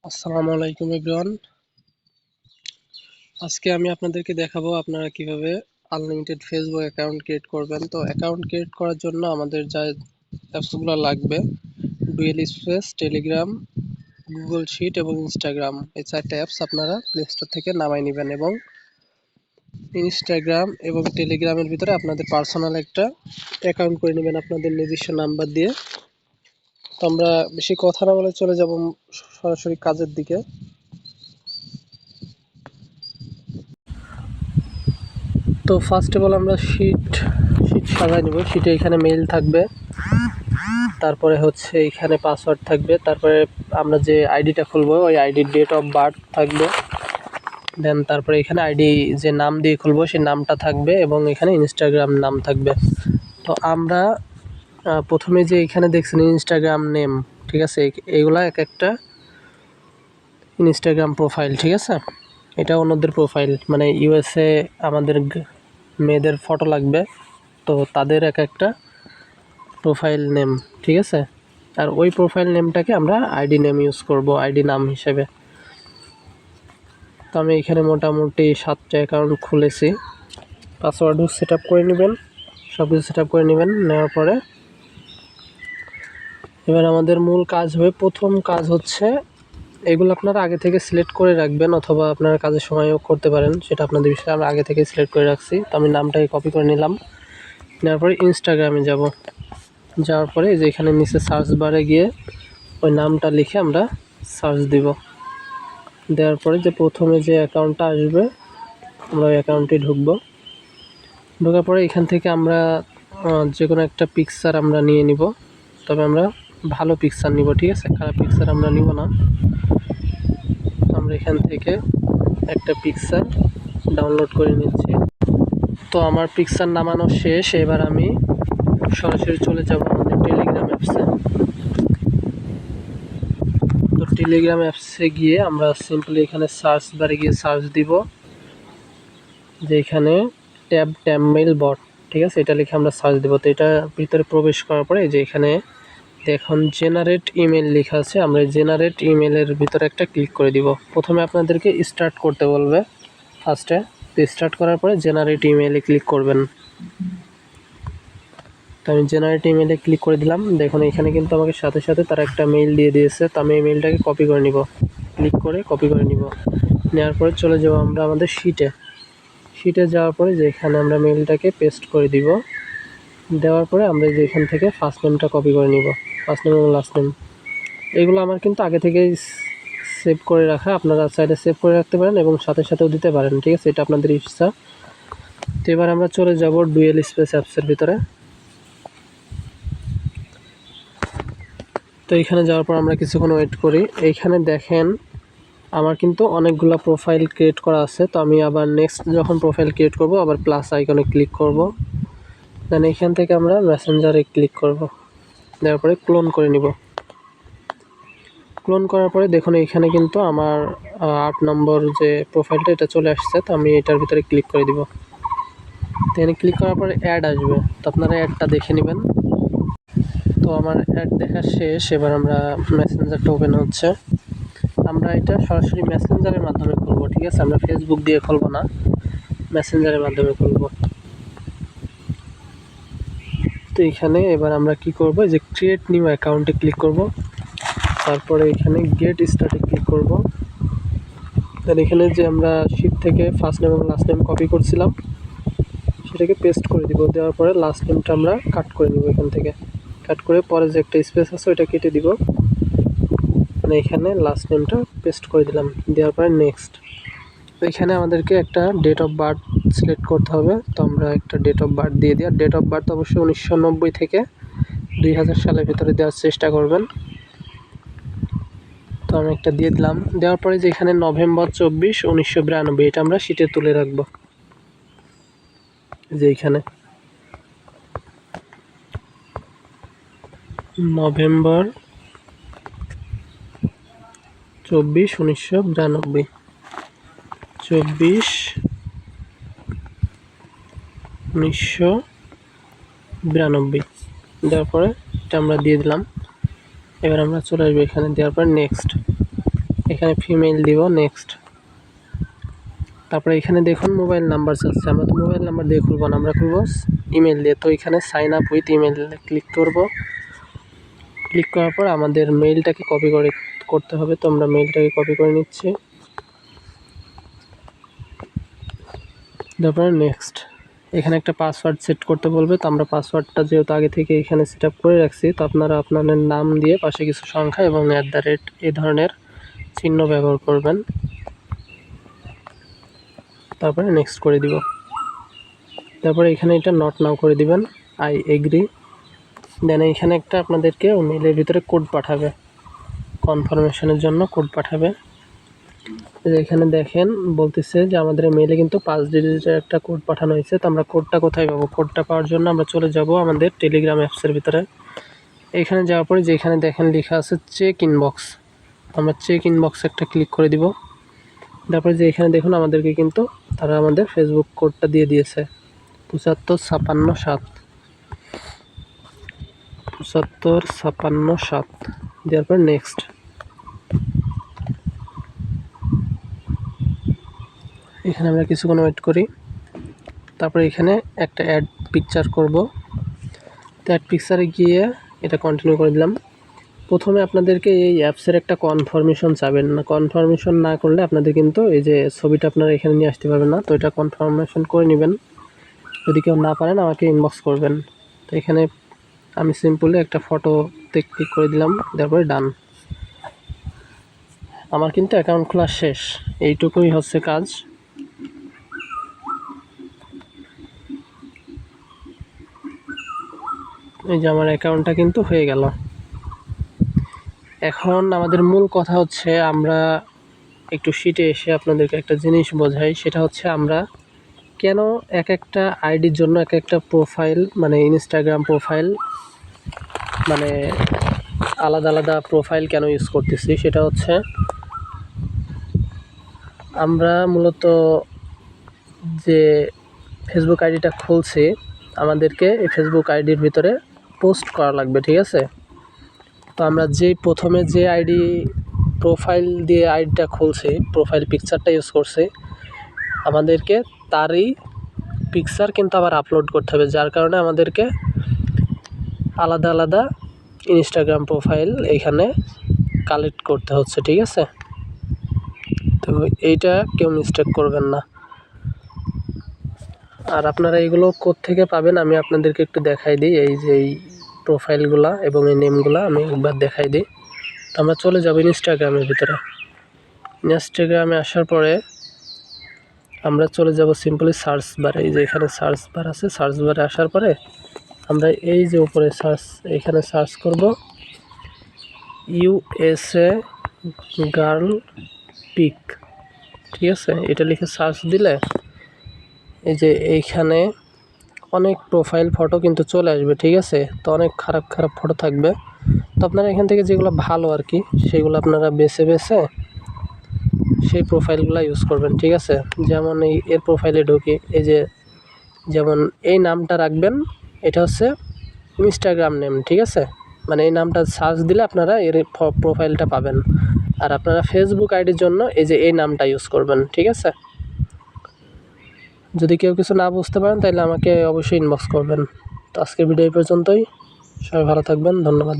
আসসালামু আলাইকুম এভরিওয়ান। আজকে আমি আপনাদেরকে দেখাবো আপনারা কিভাবে আনলিমিটেড ফেসবুক অ্যাকাউন্ট ক্রিয়েট করবেন। তো অ্যাকাউন্ট ক্রিয়েট করার জন্য আমাদের যা অ্যাপসগুলো লাগবে, dual space, Telegram, Google sheet এবং ইনস্টাগ্রাম, এই চারটে অ্যাপস আপনারা প্লে স্টোর থেকে নামাই নেবেন এবং ইনস্টাগ্রাম এবং টেলিগ্রামের ভিতরে আপনাদের পার্সোনাল একটা অ্যাকাউন্ট করে নেবেন আপনাদের নিজস্ব নাম্বার দিয়ে। তো আমরা বেশি কথা না বলে চলে যাব সরাসরি কাজের দিকে। তো ফার্স্ট অফ অল আমরা শিট সাজাই নেব। শিটে এখানে মেইল থাকবে, তারপরে হচ্ছে এখানে পাসওয়ার্ড থাকবে, তারপরে আমরা যে আইডিটা খুলবো ওই আইডির ডেট অফ বার্থ থাকবে, দেন তারপরে এখানে আইডি যে নাম দিয়ে খুলবো সেই নামটা থাকবে এবং এখানে ইনস্টাগ্রাম নাম থাকবে। তো আমরা প্রথমে যে এখানে দেখছেন ইনস্টাগ্রাম নেম, ঠিক আছে, এগুলা এক একটা ইনস্টাগ্রাম প্রোফাইল, ঠিক আছে। এটা অন্যদের প্রোফাইল, মানে ইউএসএ আমাদের মেয়েদের ফটো লাগবে, তো তাদের এক একটা প্রোফাইল নেম, ঠিক আছে। আর ওই প্রোফাইল নেমটাকে আমরা আইডি নেম ইউজ করব আইডি নাম হিসেবে। তো আমি এখানে মোটামুটি 7টা অ্যাকাউন্ট খুলেছি। পাসওয়ার্ডও সেট আপ করে নেবেন, সব কিছু সেট আপ করে নেবেন। নেওয়ার পরে এবার আমাদের মূল কাজ হবে, প্রথম কাজ হচ্ছে এগুলো আপনারা আগে থেকে সিলেক্ট করে রাখবেন, অথবা আপনারা কাজের সময়ও করতে পারেন, সেটা আপনাদের বিষয়ে। আমি আগে থেকে সিলেক্ট করে রাখছি, তো আমি নামটাকে কপি করে নিলাম। নেওয়ার পরে ইনস্টাগ্রামে যাব। যাওয়ার পরে যে এখানে নিচে সার্চ বারে গিয়ে ওই নামটা লিখে আমরা সার্চ দিব। দেওয়ার পরে যে প্রথমে যে অ্যাকাউন্টটা আসবে আমরা ওই অ্যাকাউন্টে ঢুকবো। ঢোকার পরে এখান থেকে আমরা যে কোনো একটা পিকচার আমরা নিয়ে নিব, তবে আমরা ভালো পিকচার নিব, ঠিক আছে, খারাপ পিকচার আমরা নিব না। আমরা এখান থেকে একটা পিকচার ডাউনলোড করে নিচ্ছি। তো আমার পিকচার নামানো শেষ। এবার আমি সরাসরি চলে যাব আমাদের টেলিগ্রাম অ্যাপসে। তো টেলিগ্রাম অ্যাপসে গিয়ে আমরা সিম্পলি এখানে সার্চ বারে গিয়ে সার্চ দিব যে এখানে ট্যাব মেইল বট, ঠিক আছে, এটা লিখে আমরা সার্চ দেবো। তো এটা ভিতরে প্রবেশ করার পরে যে এখানে দেখুন জেনারেট ইমেল লেখা আছে, আমরা জেনারেট ইমেলের ভিতরে একটা ক্লিক করে দিব। প্রথমে আপনাদেরকে স্টার্ট করতে বলবে ফার্স্টে, তো স্টার্ট করার পরে জেনারেট ইমেলে ক্লিক করবেন। তো আমি জেনারেট ইমেলে ক্লিক করে দিলাম। দেখুন এখানে কিন্তু আমাকে সাথে সাথে তারা একটা মেইল দিয়ে দিয়েছে, তো আমি এই মেইলটাকে কপি করে নিব। ক্লিক করে কপি করে নিব। নেওয়ার পরে চলে যাব আমরা আমাদের শিটে যাওয়ার পরে যে এখানে আমরা মেইলটাকে পেস্ট করে দিব। দেওয়ার পরে আমরা যে এখান থেকে ফার্স্ট নেমটা কপি করে নিব, ফার্স্ট নেম এবং লাস্ট নেম। এগুলো আমার কিন্তু আগে থেকেই সেভ করে রাখা, আপনারা চাইলে সেভ করে রাখতে পারেন এবং সাথে সাথেও দিতে পারেন, ঠিক আছে, এটা আপনাদের ইচ্ছা। তো এবার আমরা চলে যাব ডুয়েল স্পেস অ্যাপসের ভিতরে। তো এখানে যাওয়ার পর আমরা কিছুক্ষণ ওয়েট করি। এইখানে দেখেন আমার কিন্তু অনেকগুলো প্রোফাইল ক্রিয়েট করা আছে। তো আমি আবার নেক্সট যখন প্রোফাইল ক্রিয়েট করব আবার প্লাস আইকনে ক্লিক করব, দেন এখান থেকে আমরা মেসেঞ্জারে ক্লিক করব। দেওয়ার পরে ক্লোন করে নিব। ক্লোন করার পরে দেখুন এখানে কিন্তু আমার 8 নম্বর যে প্রোফাইলটা এটা চলে আসছে। তো আমি এটার ভিতরে ক্লিক করে দিব। এখানে ক্লিক করার পরে অ্যাড আসবে, তো আপনারা অ্যাডটা দেখে নেবেন। তো আমার অ্যাড দেখা শেষ। এবার আমরা মেসেঞ্জারটা ওপেন হচ্ছে। আমরা এটা সরাসরি মেসেঞ্জারের মাধ্যমে খুলব, ঠিক আছে, আমরা ফেসবুক দিয়ে খুলব না, মেসেঞ্জারের মাধ্যমে খুলব। তো এখানে এবার আমরা কি করব, যে ক্রিয়েট নিউ অ্যাকাউন্টে ক্লিক করব, তারপরে এখানে গেট স্টার্টে ক্লিক করব। দেন এখানে যে আমরা শিট থেকে ফার্স্ট নেম এবং লাস্ট নেম কপি করছিলাম সেটাকে পেস্ট করে দিব। দেওয়ার পরে লাস্ট নেমটা আমরা কাট করে নিব, এখান থেকে কাট করে পরে যে একটা স্পেস আছে ওইটা কেটে দিব, মানে এখানে লাস্ট নেমটা পেস্ট করে দিলাম। দেওয়ার পরে নেক্সট। তো এখানে আমাদেরকে একটা ডেট অফ বার্থ সিলেক্ট করতে হবে। তো আমরা একটা ডেট অফ বার্থ দিয়ে দিই। আর ডেট অফ বার্থ অবশ্যই 1990 থেকে 2000 সালের ভিতরে দেওয়ার চেষ্টা করবেন। তো আমি একটা দিয়ে দিলাম। দেওয়ার পরে যে এখানে নভেম্বর 24, 1992 এটা আমরা শিটে তুলে রাখবো, যে এখানে নভেম্বর 24, 1992, 24, 1992 দেওয়ার পরে এটা আমরা দিয়ে দিলাম। এবার আমরা চলে আসবো এখানে, দেওয়ার পরে নেক্সট। এখানে ফিমেল দিব, নেক্সট। তারপরে এখানে দেখুন মোবাইল নাম্বার চাচ্ছে, আমরা তো মোবাইল নাম্বার দিয়ে খুলব না, আমরা খুলব ইমেল দিয়ে। তো এখানে sign up with email click করব। ক্লিক করার পর আমাদের মেইলটাকে কপি করতে হবে, তো আমরা মেইলটাকে কপি করে নিচ্ছি। তারপরে নেক্সট, এখানে একটা পাসওয়ার্ড সেট করতে বলবে, তো আমরা পাসওয়ার্ডটা যেহেতু আগে থেকে এখানে সেট আপ করে রাখছি, তো আপনারা আপনাদের নাম দিয়ে পাশে কিছু সংখ্যা এবং @ এই ধরনের চিহ্ন ব্যবহার করবেন। তারপরে নেক্সট করে দিব। তারপরে এখানে এটা নট নাও করে দিবেন, আই এগ্রি। দেন এইখানে একটা আপনাদেরকে মেইলের ভিতরে কোড পাঠাবে, কনফার্মেশনের জন্য কোড পাঠাবে। এখানে দেখেন বলতেছে যে আমাদের মেইলে কিন্তু 5 ডিজিটের একটা কোড পাঠানো হয়েছে। তো আমরা কোডটা কোথায় পাবো? কোডটা পাওয়ার জন্য আমরা চলে যাব আমাদের টেলিগ্রাম অ্যাপসের ভিতরে। এইখানে যাওয়ার পরে যেখানে দেখেন লেখা আছে চেক ইনবক্স, আমরা চেক ইনবক্সে একটা ক্লিক করে দিব। তারপরে যে এখানে দেখুন আমাদেরকে কিন্তু তারা আমাদের ফেসবুক কোডটা দিয়ে দিয়েছে 75557 75557 দেওয়ার পর নেক্সট। এখানে আমরা কিছুক্ষণ ওয়েট করি। তারপরে এখানে একটা অ্যাড পিকচার করব, তো অ্যাড পিকচারে গিয়ে এটা কন্টিনিউ করে দিলাম। প্রথমে আপনাদেরকে এই অ্যাপসের একটা কনফার্মেশন চাবেন না, কনফার্মেশন না করলে আপনাদের কিন্তু এই যে ছবিটা আপনারা এখানে নিয়ে আসতে পারবেন না। তো এটা কনফার্মেশন করে নেবেন, যদি কেউ না পারেন আমাকে ইনবক্স করবেন। তো এখানে আমি সিম্পলি একটা ফটোতে ক্লিক করে দিলাম, তারপরে ডান। আমার কিন্তু অ্যাকাউন্ট খোলা শেষ, এইটুকুই হচ্ছে কাজ। এই যে আমার অ্যাকাউন্টটা কিন্তু হয়ে গেল। এখন আমাদের মূল কথা হচ্ছে আমরা একটু শিটে এসে আপনাদেরকে একটা জিনিস বোঝাই, সেটা হচ্ছে আমরা কেন এক একটা আইডির জন্য এক একটা প্রোফাইল, মানে ইনস্টাগ্রাম প্রোফাইল, মানে আলাদা আলাদা প্রোফাইল কেন ইউজ করতেছি। সেটা হচ্ছে আমরা মূলত যে ফেসবুক আইডিটা খুলছি, আমাদেরকে এই ফেসবুক আইডির ভিতরে পোস্ট করা লাগবে, ঠিক আছে? তো আমরা প্রথমে যে আইডি প্রোফাইল দিয়ে আইডিটা খুলছি, প্রোফাইল পিকচারটা ইউজ করছি, আমাদেরকে তারই পিকচার কিন্তু আবার আপলোড করতে হবে, যার কারণে আমাদেরকে আলাদা আলাদা ইনস্টাগ্রাম প্রোফাইল এখানে কালেক্ট করতে হচ্ছে, ঠিক আছে? তো এইটা কেউ মিস্টেক করবেন না। আর আপনারা এইগুলো কোত্থেকে পাবেন আমি আপনাদেরকে একটু দেখাই দিই। এই যে এই প্রোফাইলগুলা এবং এই নেমগুলা আমি একবার দেখাই দিই। তো আমরা চলে যাব ইনস্টাগ্রামের ভিতরে। ইনস্টাগ্রামে আসার পরে আমরা চলে যাব সিম্পলি সার্চ বারে। এই যে এখানে সার্চ বার আছে, সার্চ বারে আসার পরে আমরা এই যে উপরে এখানে সার্চ করব USA গার্ল পিক, ঠিক আছে? এটা লিখে সার্চ দিলে এই যে এইখানে অনেক প্রোফাইল ফটো কিন্তু চলে আসবে, ঠিক আছে? তো অনেক খারাপ খারাপ ফটো থাকবে। তো আপনারা এখান থেকে যেগুলো ভালো আর কি, সেগুলো আপনারা বেছে বেছে সেই প্রোফাইলগুলো ইউজ করবেন, ঠিক আছে? যেমন এর প্রোফাইলে ঢুকি, এই যে যেমন এই নামটা রাখবেন, এটা হচ্ছে ইনস্টাগ্রাম নেম, ঠিক আছে? মানে এই নামটা সার্চ দিলে আপনারা এর প্রোফাইলটা পাবেন। আর আপনারা ফেসবুক আইডির জন্য এই যে এই নামটা ইউজ করবেন, ঠিক আছে? যদি কেউ কিছু না বুঝতে পারেন তাহলে আমাকে অবশ্যই ইনবক্স করবেন। তো আজকের ভিডিও এই পর্যন্তই, সবাই ভালো থাকবেন, ধন্যবাদ।